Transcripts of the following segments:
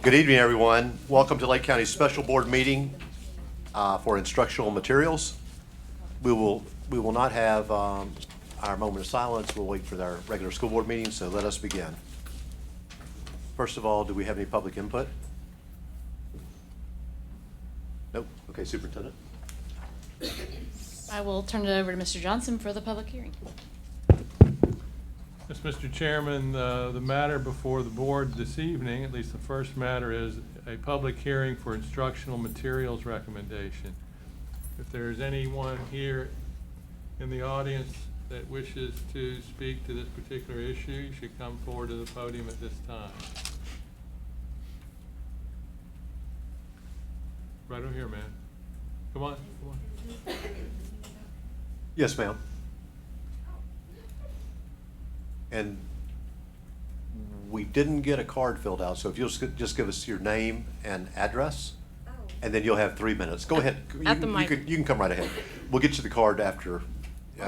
Good evening, everyone. Welcome to Lake County's special board meeting for instructional materials. We will not have our moment of silence. We'll wait for our regular school board meeting, so let us begin. First of all, do we have any public input? Nope. Okay, Superintendent. I will turn it over to Mr. Johnson for the public hearing. Yes, Mr. Chairman, the matter before the board this evening, at least the first matter, is a public hearing for instructional materials recommendation. If there is anyone here in the audience that wishes to speak to this particular issue, you should come forward to the podium at this time. Right over here, man. Come on, come on. Yes, ma'am. And we didn't get a card filled out, so if you'll just give us your name and address, and then you'll have 3 minutes. Go ahead. You can come right ahead. We'll get you the card after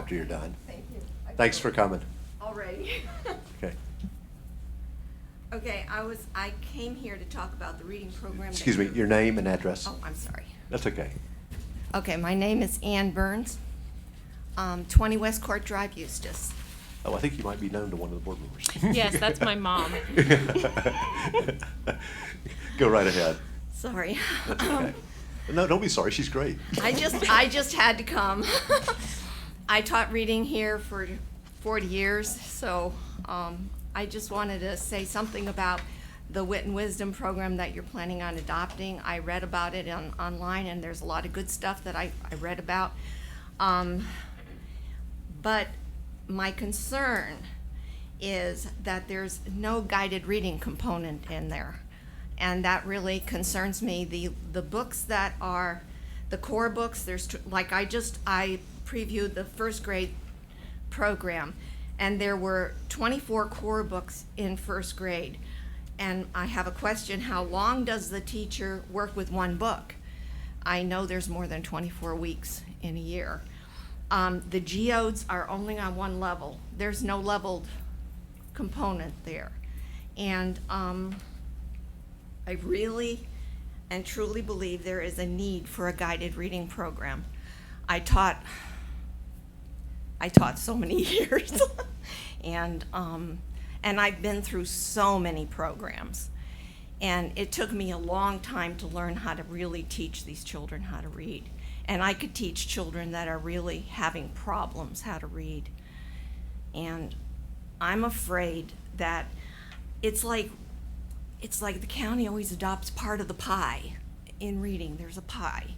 you're done. Thank you. Thanks for coming. Already. Okay. Okay, I came here to talk about the reading program. Excuse me, your name and address. Oh, I'm sorry. That's okay. Okay, my name is Ann Burns, 20 West Court Drive, Eustis. Oh, I think you might be known to one of the board members. Yes, that's my mom. Go right ahead. Sorry. That's okay. No, don't be sorry. She's great. I just had to come. I taught reading here for 40 years, so I just wanted to say something about the Wit and Wisdom program that you're planning on adopting. I read about it online, and there's a lot of good stuff that I read about. But my concern is that there's no guided reading component in there. And that really concerns me. The books that are the core books, I previewed the first grade program, and there were 24 core books in first grade. And I have a question: how long does the teacher work with one book? I know there's more than 24 weeks in a year. The geodes are only on one level. There's no leveled component there. And I really and truly believe there is a need for a guided reading program. I taught so many years, and I've been through so many programs. And it took me a long time to learn how to really teach these children how to read. And I could teach children that are really having problems how to read. And I'm afraid that it's like the county always adopts part of the pie in reading. There's a pie,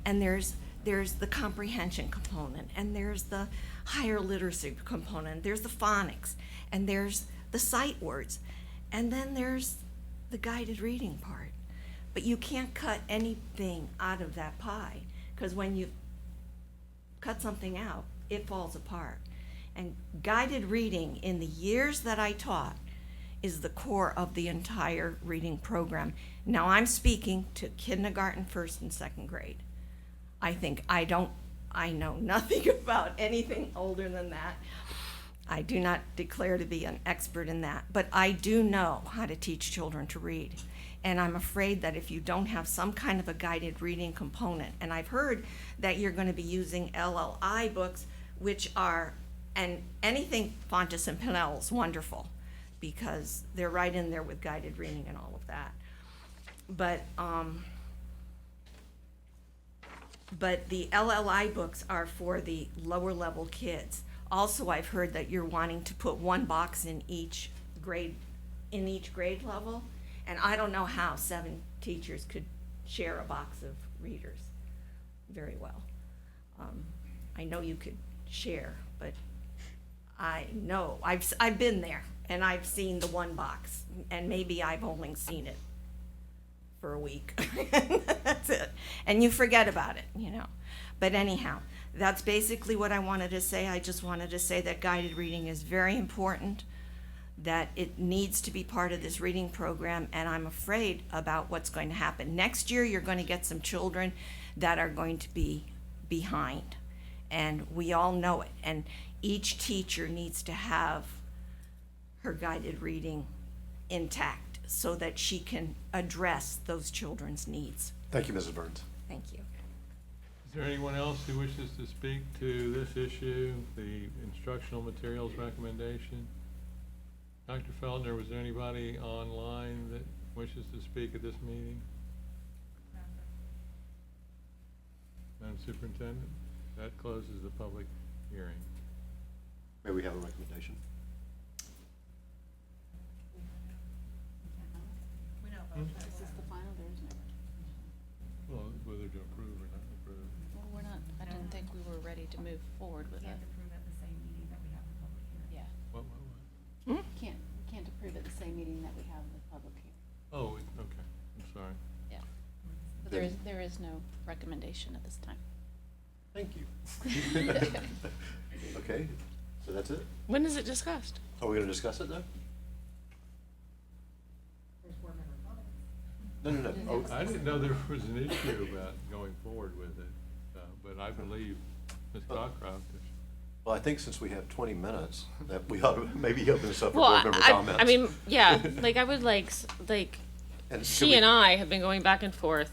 and there's the comprehension component, and there's the higher literacy component, there's the phonics, and there's the sight words, and then there's the guided reading part. But you can't cut anything out of that pie, because when you cut something out, it falls apart. And guided reading, in the years that I taught, is the core of the entire reading program. Now I'm speaking to kindergarten, first and second grade. I know nothing about anything older than that. I do not declare to be an expert in that, but I do know how to teach children to read. And I'm afraid that if you don't have some kind of a guided reading component, and I've heard that you're going to be using LLI books, which are, and anything Fontes and Pinnell is wonderful, because they're right in there with guided reading and all of that. But the LLI books are for the lower level kids. Also, I've heard that you're wanting to put one box in each grade level. And I don't know how 7 teachers could share a box of readers very well. I know you could share, but I know, I've been there, and I've seen the one box, and maybe I've only seen it for a week. That's it. And you forget about it, But anyhow, that's basically what I wanted to say. I just wanted to say that guided reading is very important, that it needs to be part of this reading program, and I'm afraid about what's going to happen. Next year, you're going to get some children that are going to be behind, and we all know it. And each teacher needs to have her guided reading intact so that she can address those children's needs. Thank you, Mrs. Burns. Thank you. Is there anyone else who wishes to speak to this issue, the instructional materials recommendation? Dr. Feldner, was there anybody online that wishes to speak at this meeting? Madam Superintendent, that closes the public hearing. May we have a recommendation? Is this the final? There is no. Well, whether to approve or not approve. Well, we're not, I didn't think we were ready to move forward with it. Can't approve at the same meeting that we have the public hearing. Yeah. What? We can't approve at the same meeting that we have the public hearing. Oh, okay, I'm sorry. Yeah. But Then- there is no recommendation at this time. Thank you. Okay, so that's it? When is it discussed? Are we gonna discuss it though? There's board member comments. No. Oh, I didn't know there was an issue about going forward with it, but I believe Ms. Cockcroft is. Well, I think since we have 20 minutes, that we ought to maybe open this up for Well, board member comments. I mean, yeah, like I would like, And should she we- and I have been going back and forth.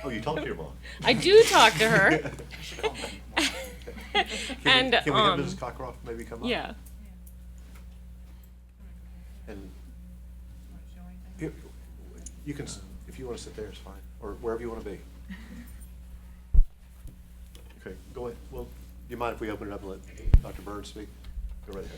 Oh, you talked to your mom? I do talk to her. And, Can we have Mrs. Cockcroft maybe come up? Yeah. And you you can, if you wanna sit there, it's fine, or wherever you wanna be. Okay, go ahead. Well, do you mind if we open it up and let Dr. Burns speak? Go right ahead.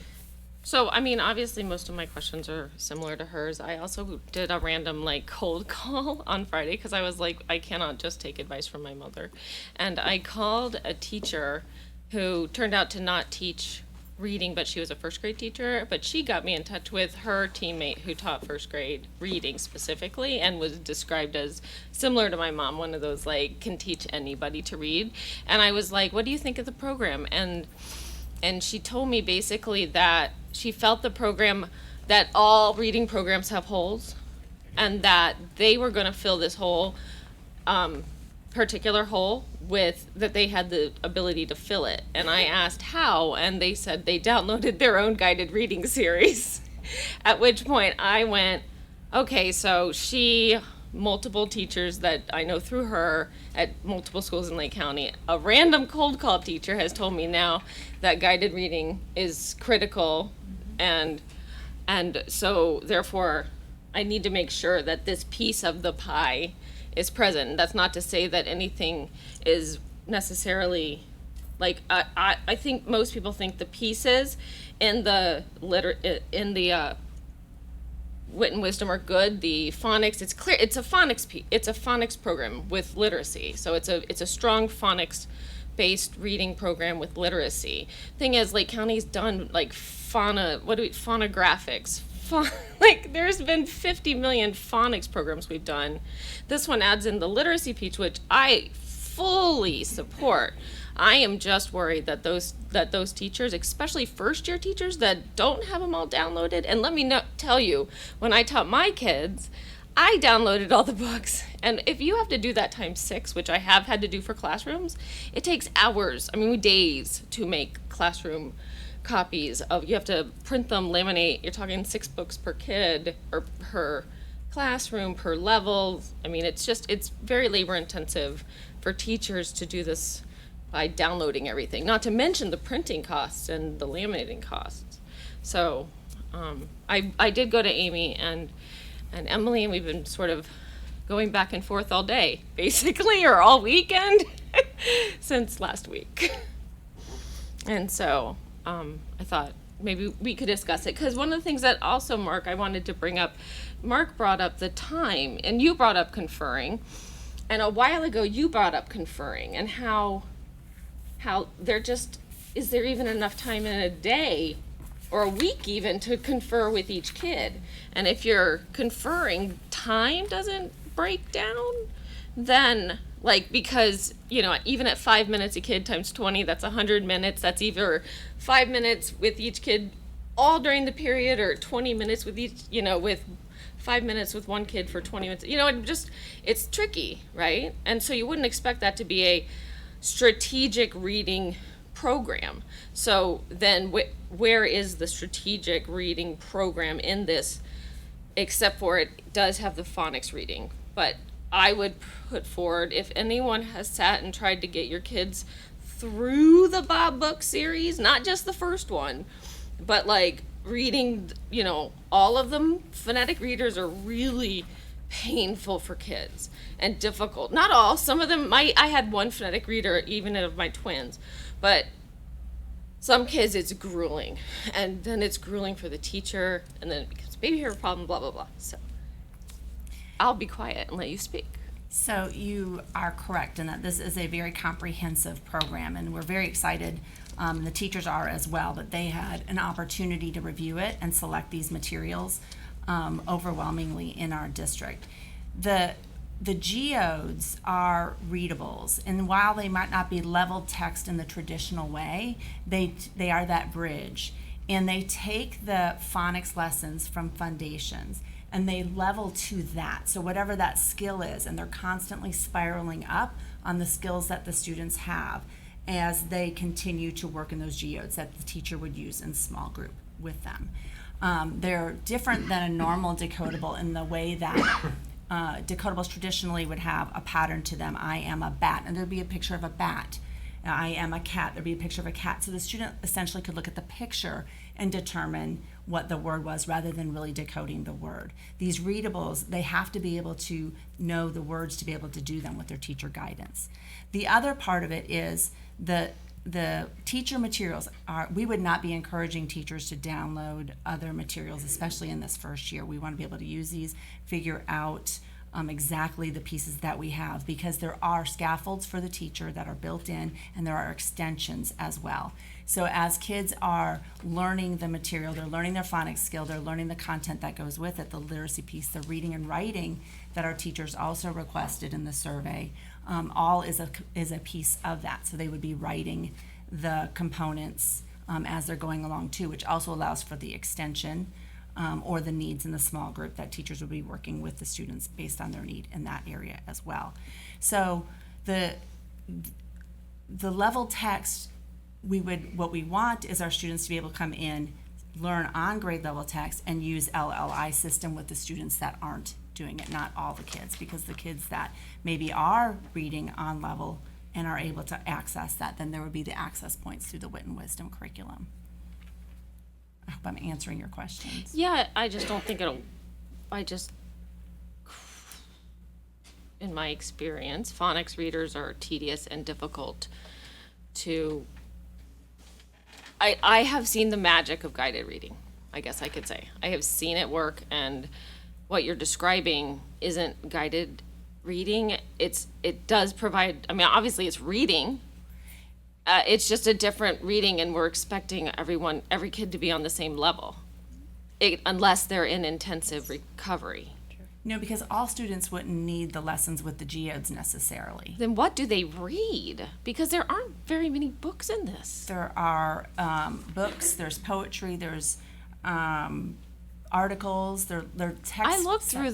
So, I mean, obviously, most of my questions are similar to hers. I also did a random, cold call on Friday because I was like, I cannot just take advice from my mother. And I called a teacher who turned out to not teach reading, but she was a first grade teacher. But she got me in touch with her teammate who taught first grade reading specifically and was described as similar to my mom, one of those, can teach anybody to read. And I was like, what do you think of the program? And she told me basically that she felt the program, that all reading programs have holes, and that they were going to fill this whole particular hole with, that they had the ability to fill it. And I asked how, and they said they downloaded their own guided reading series. At which point I went, okay, so multiple teachers that I know through her at multiple schools in Lake County, a random cold call teacher has told me now that guided reading is critical, and so therefore I need to make sure that this piece of the pie is present. That's not to say that anything is necessarily I think most people think the pieces in the Wit and Wisdom are good. The phonics, it's clear, it's a phonics program with literacy. So it's a strong phonics based reading program with literacy. Thing is, Lake County's done phonographics. There's been 50 million phonics programs we've done. This one adds in the literacy piece, which I fully support. I am just worried that those teachers, especially first year teachers that don't have them all downloaded, and let me tell you, when I taught my kids, I downloaded all the books, and if you have to do that times 6, which I have had to do for classrooms, it takes hours, days to make classroom copies of, you have to print them, laminate, you're talking 6 books per kid, or per classroom, per level. It's very labor intensive for teachers to do this by downloading everything, not to mention the printing costs and the laminating costs. So I did go to Amy and Emily, and we've been sort of going back and forth all day, basically, or all weekend since last week. And so I thought maybe we could discuss it, because one of the things that also, Mark, I wanted to bring up, Mark brought up the time, and you brought up conferring, and a while ago you brought up conferring, and how is there even enough time in a day or a week even to confer with each kid? And if you're conferring, time doesn't break down, then because even at 5 minutes a kid times 20, that's 100 minutes. That's either 5 minutes with each kid all during the period, or 20 minutes with each, with 5 minutes with one kid for 20 minutes. It's tricky, right? And so you wouldn't expect that to be a strategic reading program. So then where is the strategic reading program in this except for it does have the phonics reading. But I would put forward, if anyone has sat and tried to get your kids through the Bob Book series, not just the first one, but like reading, you know, all of them, phonetic readers are really painful for kids and difficult. Not all, some of them I had one phonetic reader, even of my twins, but some kids it's grueling, and then it's grueling for the teacher, and then it becomes a behavior problem, blah, blah, blah. So I'll be quiet and let you speak. So you are correct in that this is a very comprehensive program, and we're very excited. The teachers are as well, that they had an opportunity to review it and select these materials overwhelmingly in our district. The geodes are readables, and while they might not be level text in the traditional way, they are that bridge. And they take the phonics lessons from Foundations and they level to that. So whatever that skill is, and they're constantly spiraling up on the skills that the students have as they continue to work in those geodes that the teacher would use in small group with them. They're different than a normal decodable in the way that decodables traditionally would have a pattern to them. I am a bat, and there'd be a picture of a bat. I am a cat, there'd be a picture of a cat. So the student essentially could look at the picture and determine what the word was rather than really decoding the word. These readables, they have to be able to know the words to be able to do them with their teacher guidance. The other part of it is the teacher materials are, we would not be encouraging teachers to download other materials, especially in this first year. We want to be able to use these, figure out exactly the pieces that we have, because there are scaffolds for the teacher that are built in, and there are extensions as well. So as kids are learning the material, they're learning their phonics skill, they're learning the content that goes with it, the literacy piece, the reading and writing that our teachers also requested in the survey, all is a piece of that. So they would be writing the components as they're going along too, which also allows for the extension or the needs in the small group that teachers would be working with the students based on their need in that area as well. So the level text, what we want is our students to be able to come in, learn on grade level text, and use LLI system with the students that aren't doing it, not all the kids, because the kids that maybe are reading on level and are able to access that, then there would be the access points through the Wit and Wisdom curriculum. I hope I'm answering your questions. Yeah, I just don't think in my experience, phonics readers are tedious and difficult to, I have seen the magic of guided reading, I guess I could say. I have seen it work, and what you're describing isn't guided reading. It does provide, I mean, obviously it's reading. It's just a different reading, and we're expecting every kid to be on the same level, unless they're in intensive recovery. No, because all students wouldn't need the lessons with the geodes necessarily. Then what do they read? Because there aren't very many books in this. There are books, there's poetry, there's articles, there are texts. I looked through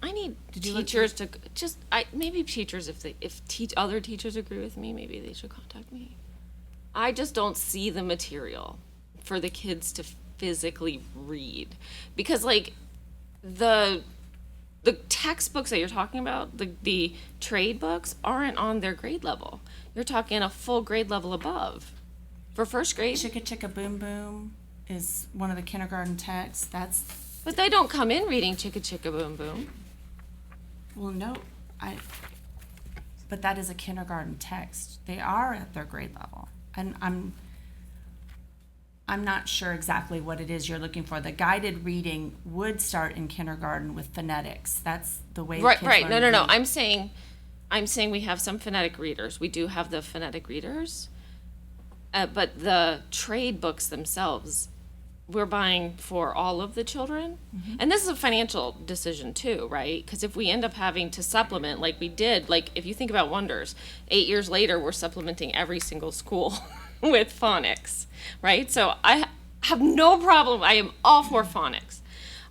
I need teachers to maybe teachers, if other teachers agree with me, maybe they should contact me. I just don't see the material for the kids to physically read, because like the textbooks that you're talking about, the trade books, aren't on their grade level. You're talking a full grade level above. For first grade. Chicka Chicka Boom Boom is one of the kindergarten texts. But they don't come in reading Chicka Chicka Boom Boom. Well, no, but that is a kindergarten text. They are at their grade level, and I'm not sure exactly what it is you're looking for. The guided reading would start in kindergarten with phonetics. That's the way Right. kids learn to No. read. I'm saying we have some phonetic readers. We do have the phonetic readers, but the trade books themselves, we're buying for all of the children. Mm-hmm. And this is a financial decision too, right? Because if we end up having to supplement like we did, like if you think about Wonders, 8 years later, we're supplementing every single school with phonics, right? So I have no problem. I am all for phonics.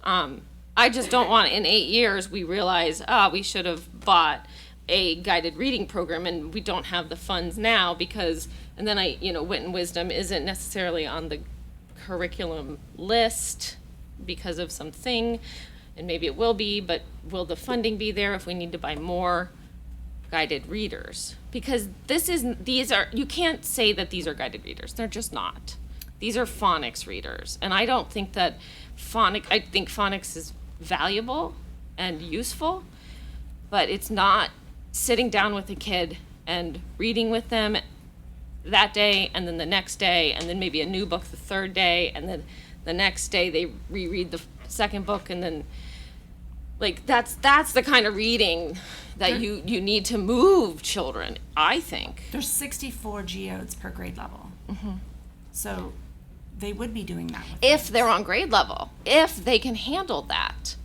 I just don't want in 8 years we realize, we should have bought a guided reading program, and we don't have the funds now because, and then Wit and Wisdom isn't necessarily on the curriculum list because of something, and maybe it will be, but will the funding be there if we need to buy more guided readers? Because you can't say that these are guided readers. They're just not. These are phonics readers. And I don't think that I think phonics is valuable and useful, but it's not sitting down with a kid and reading with them that day, and then the next day, and then maybe a new book the third day, and then the next day they reread the second book, and then like that's the kind of reading that you need to move children, I think. There's 64 geodes per grade level. So they would be doing that with If kids. they're on grade level, if they can handle that.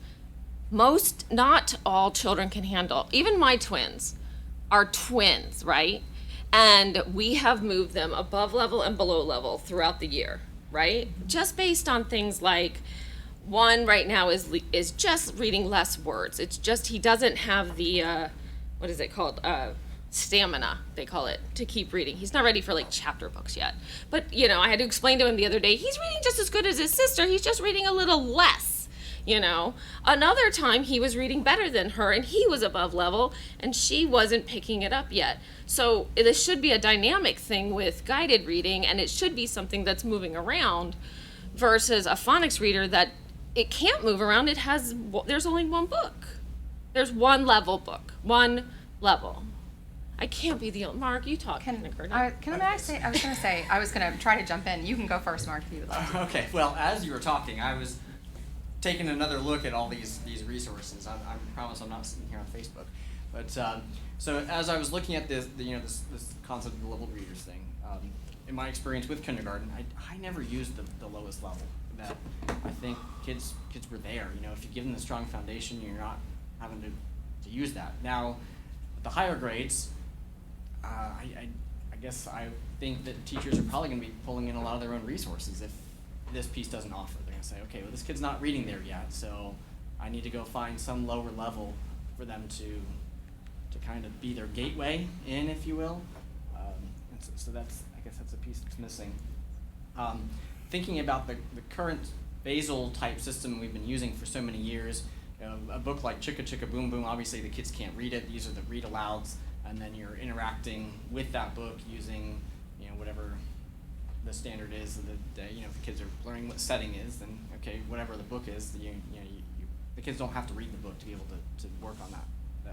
Not all children can handle. Even my twins are twins, right? And we have moved them above level and below level throughout the year, right? Just based on things like, one right now is just reading less words. It's just he doesn't have the what is it called? Stamina, they call it, to keep reading. He's not ready for like chapter books yet. But I had to explain to him the other day, he's reading just as good as his sister. He's just reading a little less. Another time he was reading better than her and he was above level and she wasn't picking it up yet. So this should be a dynamic thing with guided reading, and it should be something that's moving around versus a phonics reader that it can't move around. There's only one book. There's one level book, one level. I can't be the Mark, you talk. Can I say? I was going to try to jump in. You can go first, Mark, if you would like to. Okay. Well, as you were talking, I was taking another look at all these resources. I promise I'm not sitting here on Facebook, but so as I was looking at this concept of the level readers thing, in my experience with kindergarten, I never used the lowest level. That I think kids were there. If you give them the strong foundation, you're not having to use that. Now, at the higher grades, I guess I think that teachers are probably going to be pulling in a lot of their own resources if this piece doesn't offer. They're going to say, okay, well, this kid's not reading there yet, so I need to go find some lower level for them to kind of be their gateway in, if you will. And so I guess that's a piece that's missing. Thinking about the current basal type system we've been using for so many years, a book like Chicka Chicka Boom Boom, obviously the kids can't read it. These are the read alouds, and then you're interacting with that book using whatever the standard is. If the kids are learning what setting is, then okay, whatever the book is, the kids don't have to read the book to be able to work on that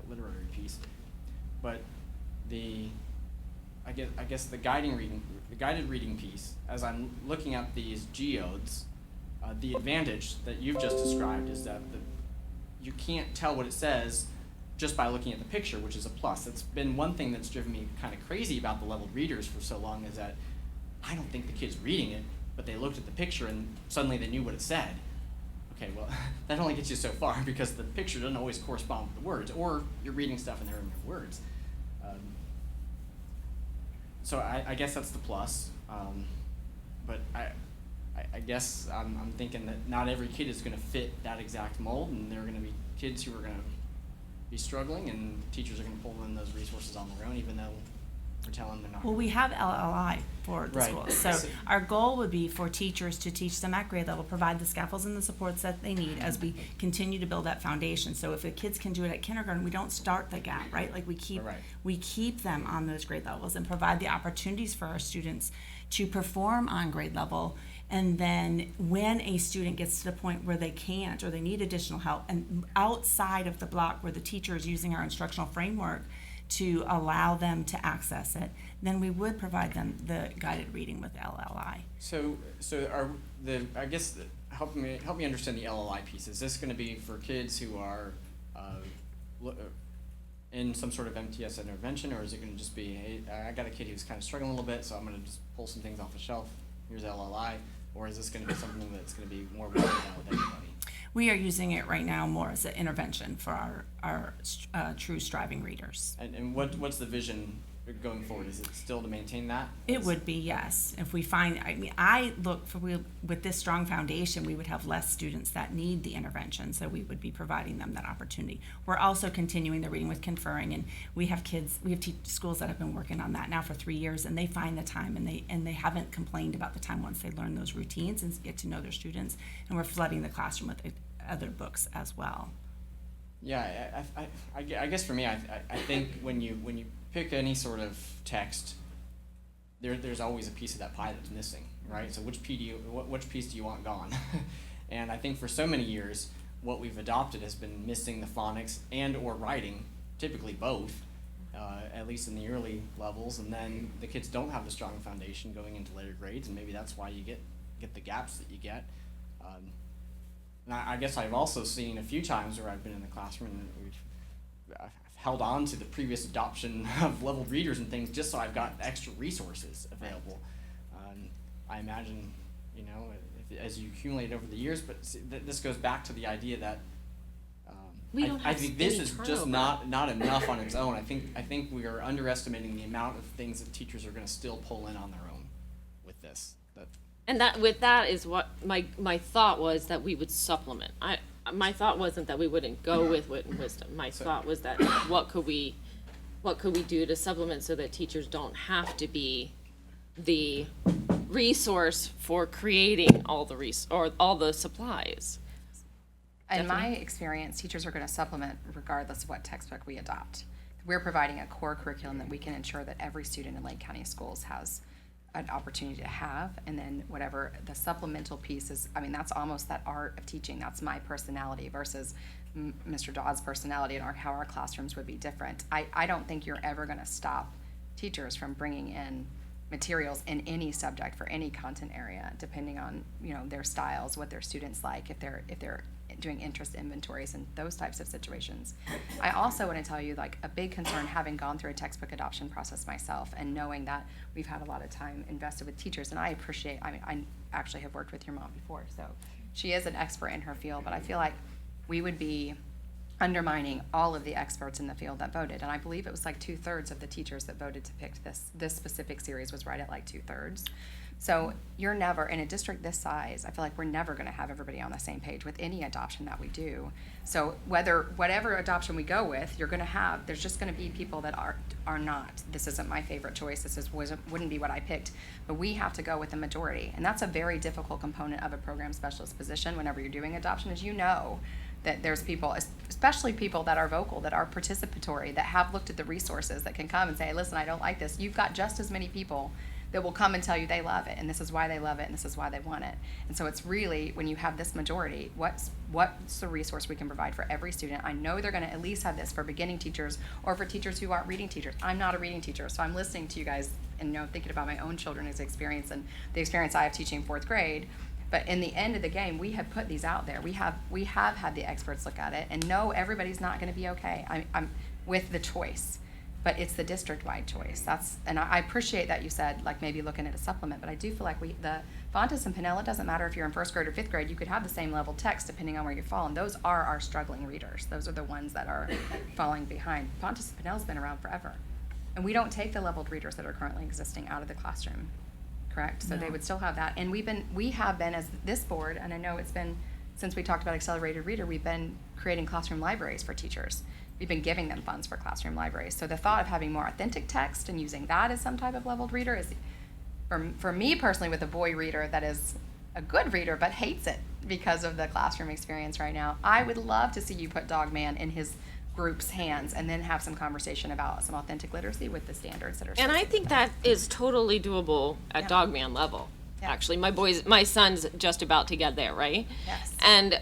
literary piece. But I guess the guided reading piece, as I'm looking at these geodes, the advantage that you've just described is that you can't tell what it says just by looking at the picture, which is a plus. It's been one thing that's driven me kind of crazy about the leveled readers for so long, is that I don't think the kid's reading it, but they looked at the picture and suddenly they knew what it said. Okay, well, that only gets you so far because the picture doesn't always correspond with the words, or you're reading stuff and they're in your words. So I guess that's the plus, but I guess I'm thinking that not every kid is going to fit that exact mold, and there are going to be kids who are going to be struggling, and teachers are going to pull in those resources on their own, even though we're telling them they're not. Well, we have LLI for the Right. schools. So our goal would be for teachers to teach them at grade level, provide the scaffolds and the supports that they need as we continue to build that foundation. So if the kids can do it at kindergarten, we don't start the gap, right? Like we keep them on those grade levels and provide the opportunities for our students to perform on grade level. And then when a student gets to the point where they can't or they need additional help, and outside of the block where the teacher is using our instructional framework to allow them to access it, then we would provide them the guided reading with LLI. Help me understand the LLI piece. Is this going to be for kids who are in some sort of MTS intervention, or is it going to just be, hey, I got a kid who's kind of struggling a little bit, so I'm going to just pull some things off the shelf. Here's LLI, or is this going to be something that's going to be more well known with everybody? We are using it right now more as an intervention for our true striving readers. And what's the vision going forward? Is it still to maintain that? It would be, yes. If we find, I mean, I look for, with this strong foundation, we would have less students that need the intervention, so we would be providing them that opportunity. We're also continuing the reading with conferring, and we have schools that have been working on that now for 3 years, and they find the time, and they haven't complained about the time once they learn those routines and get to know their students, and we're flooding the classroom with other books as well. Yeah, I guess for me, I think when you pick any sort of text, there's always a piece of that pie that's missing, right? So which piece do you want gone? And I think for so many years, what we've adopted has been missing the phonics and or writing, typically both, at least in the early levels, and then the kids don't have the strong foundation going into later grades, and maybe that's why you get the gaps that you get. And I guess I've also seen a few times where I've been in the classroom and I've held on to the previous adoption of leveled readers and things just so I've got extra resources available. I imagine, as you accumulate over the years, but this goes back to the idea that I think this is just not enough on its own. I think we are underestimating the amount of things that teachers are going to still pull in on their own with this. And that is what my thought was, that we would supplement. My thought wasn't that we wouldn't go with wit and wisdom. My thought was that what could we do to supplement so that teachers don't have to be the resource for creating all the supplies. In my experience, teachers are going to supplement regardless of what textbook we adopt. We're providing a core curriculum that we can ensure that every student in Lake County schools has an opportunity to have, and then whatever the supplemental piece is, that's almost that art of teaching. That's my personality versus Mr. Dodd's personality, and how our classrooms would be different. I don't think you're ever going to stop teachers from bringing in materials in any subject for any content area, depending on their styles, what their students like, if they're doing interest inventories and those types of situations. I also want to tell you, a big concern, having gone through a textbook adoption process myself and knowing that we've had a lot of time invested with teachers, and I appreciate, I actually have worked with your mom before, so she is an expert in her field, but I feel like we would be undermining all of the experts in the field that voted, and I believe it was 2/3 of the teachers that voted to pick this specific series was right at 2/3. So you're never, in a district this size, I feel like we're never going to have everybody on the same page with any adoption that we do. So whatever adoption we go with, there's just going to be people that are not. This isn't my favorite choice. Wouldn't be what I picked. But we have to go with the majority. And that's a very difficult component of a program specialist position whenever you're doing adoption, is that there's people, especially people that are vocal, that are participatory, that have looked at the resources, that can come and say, hey, listen, I don't like this. You've got just as many people that will come and tell you they love it, and this is why they love it, and this is why they want it. And so it's really, when you have this majority, what's the resource we can provide for every student? I know they're going to at least have this for beginning teachers or for teachers who aren't reading teachers. I'm not a reading teacher, so I'm listening to you guys and thinking about my own children's experience and the experience I have teaching 4th grade. But in the end of the game, we have put these out there. We have had the experts look at it, and no, everybody's not going to be okay. I'm with the choice. But it's the district-wide choice. And I appreciate that you said maybe looking at a supplement, but I do feel like the Fontes and Pinella, doesn't matter if you're in 1st grade or 5th grade, you could have the same level text depending on where you fall, and those are our struggling readers. Those are the ones that are falling behind. Fontes and Pinella's been around forever, and we don't take the leveled readers that are currently existing out of the classroom, correct? So they would still have that, and we have been as this board, and I know it's been since we talked about accelerated reader, we've been creating classroom libraries for teachers. We've been giving them funds for classroom libraries. So the thought of having more authentic text and using that as some type of leveled reader is, for me personally, with a boy reader that is a good reader but hates it because of the classroom experience right now, I would love to see you put Dog Man in his group's hands and then have some conversation about some authentic literacy with the standards that are And I think that is totally doable at Dog Man level. Yeah. Actually, my son's just about to get there, right? Yes. And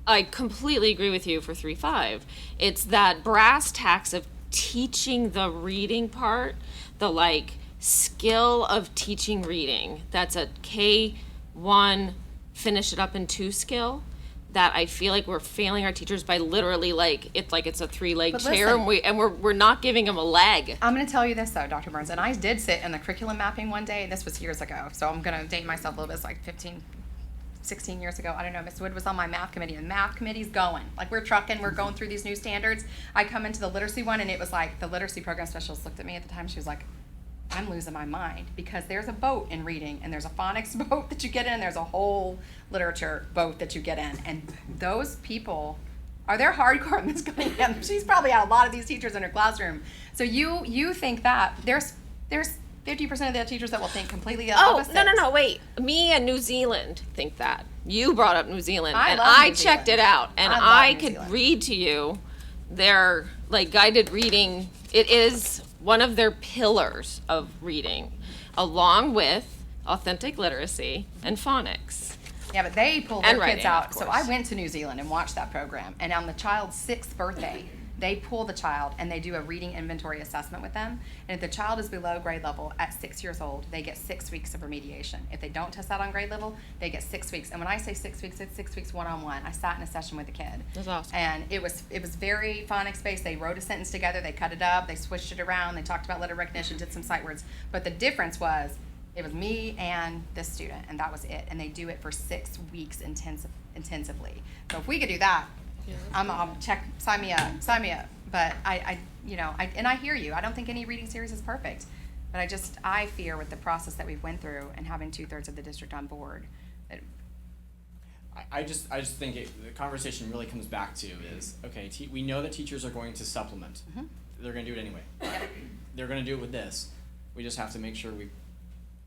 I completely agree with you for 3-5. It's that brass tacks of teaching the reading part, the skill of teaching reading. That's a K1 finish it up in 2 skill that I feel like we're failing our teachers by literally it's a 3-leg chair, and we're not giving them a leg. I'm going to tell you this though, Dr. Burns, and I did sit in the curriculum mapping one day. This was years ago, so I'm going to date myself a little bit. It's 15, 16 years ago, I don't know, Miss Wood was on my math committee, and math committee's going. Like, we're trucking, we're going through these new standards. I come into the literacy one, and it was like, the literacy program specialist looked at me at the time, she was like, I'm losing my mind, because there's a boat in reading, and there's a phonics boat that you get in, there's a whole literature boat that you get in, and those people they're hardcore in this going in. She's probably had a lot of these teachers in her classroom. So you think that there's 50% of the teachers that will think completely opposite. No, wait. Me and New Zealand think that. You brought up New Zealand, I and love I New checked Zealand. it out, and I love I New could Zealand. read to you their like guided reading. It is one of their pillars of reading, along with authentic literacy and phonics. Yeah, but they pull And their writing, kids of out. So I course. went to New Zealand and watched that program. And on the child's 6th birthday, they pull the child and they do a reading inventory assessment with them. And if the child is below grade level at 6 years old, they get 6 weeks of remediation. If they don't test out on grade level, they get 6 weeks. And when I say 6 weeks, it's 6 weeks one-on-one. I sat in a session with a kid. That's awesome. And it was very phonics based. They wrote a sentence together, they cut it up, they switched it around, they talked about letter recognition, did some sight words. But the difference was, it was me and this student, and that was it. And they do it for 6 weeks intensively. So if we could do that, I'll check. Sign me up. But I hear you. I don't think any reading series is perfect, but I fear with the process that we've went through and having 2/3 of the district on board. That I just think the conversation really comes back to is, okay, we know that teachers are going to supplement. They're going to do it anyway. They're going to do it with this. We just have to make sure we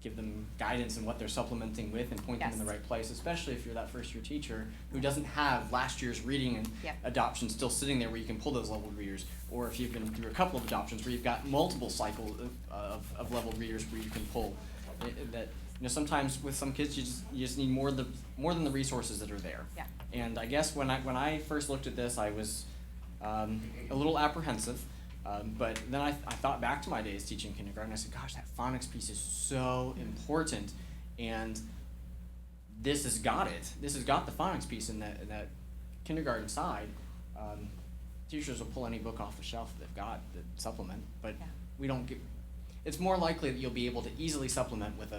give them guidance in what they're supplementing with and point them in the Yes. right place, especially if you're that first year teacher who doesn't have last year's reading and Yeah. adoption still sitting there where you can pull those leveled readers, or if you've been through a couple of adoptions where you've got multiple cycles of leveled readers where you can pull. Sometimes with some kids you just need more than the resources that are there. Yeah. And I guess when I first looked at this, I was a little apprehensive. But then I thought back to my days teaching kindergarten. I said, gosh, that phonics piece is so important, and this has got it. This has got the phonics piece in that kindergarten side. Teachers will pull any book off the shelf they've got that supplement, but Yeah. we don't get. It's more likely that you'll be able to easily supplement with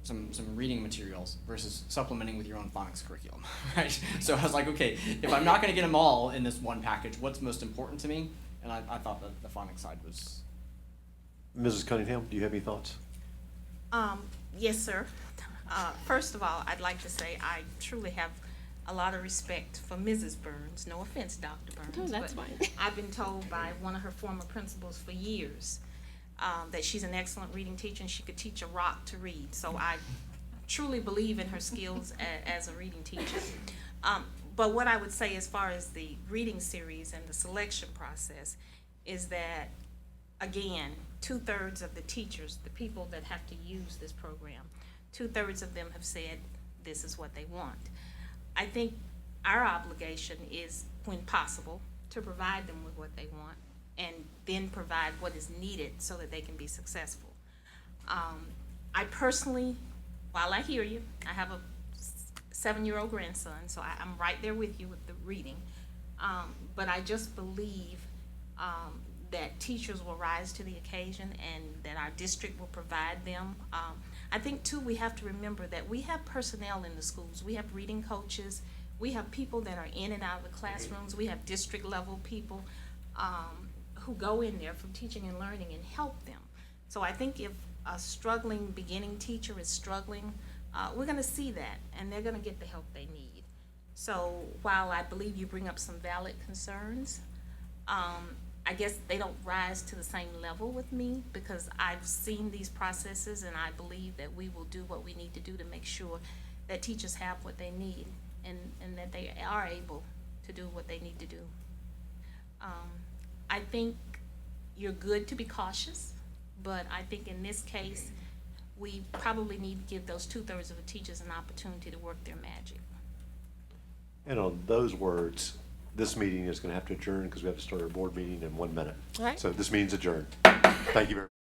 some reading materials versus supplementing with your own phonics curriculum, right? So I was like, okay, if I'm not going to get them all in this one package, what's most important to me? And I thought that the phonics side was. Mrs. Cunningham, do you have any thoughts? Yes, sir. First of all, I'd like to say I truly have a lot of respect for Mrs. Burns. No offense, Dr. Burns. No, that's but fine. I've been told by one of her former principals for years that she's an excellent reading teacher and she could teach a rock to read. So I truly believe in her skills as a reading teacher. But what I would say as far as the reading series and the selection process is that, again, 2/3 of the teachers, the people that have to use this program, 2/3 of them have said this is what they want. I think our obligation is, when possible, to provide them with what they want and then provide what is needed so that they can be successful. I personally, while I hear you, I have a 7-year-old grandson, so I'm right there with you with the reading. But I just believe that teachers will rise to the occasion and that our district will provide them. I think, too, we have to remember that we have personnel in the schools. We have reading coaches. We have people that are in and out of the classrooms. We have district-level people who go in there from teaching and learning and help them. So I think if a struggling beginning teacher is struggling, we're going to see that, and they're going to get the help they need. So while I believe you bring up some valid concerns, I guess they don't rise to the same level with me because I've seen these processes, and I believe that we will do what we need to do to make sure that teachers have what they need and that they are able to do what they need to do. I think you're good to be cautious, but I think in this case, we probably need to give those 2/3 of the teachers an opportunity to work their magic. And on those words, this meeting is going to have to adjourn because we have to start our board meeting in 1 minute. All right. So this meeting's adjourned. Thank you very much.